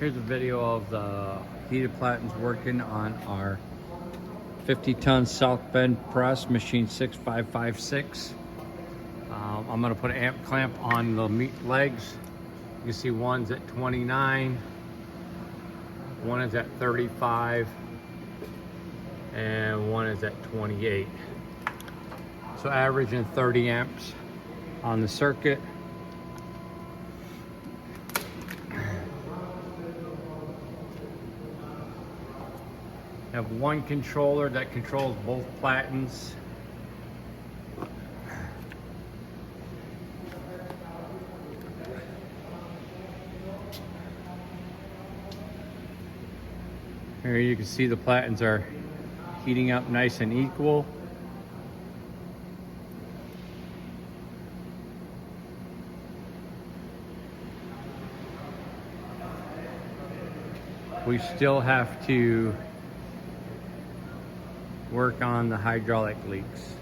Here's a video of the heated platens working on our 50-ton South Bend press, machine 6556. I'm gonna put an amp clamp on the meat legs. You can see one's at 29, one is at 35, and one is at 28. So averaging 30 amps on the circuit. I have one controller that controls both platens. Here you can see the platens are heating up nice and equal. We still have to work on the hydraulic leaks.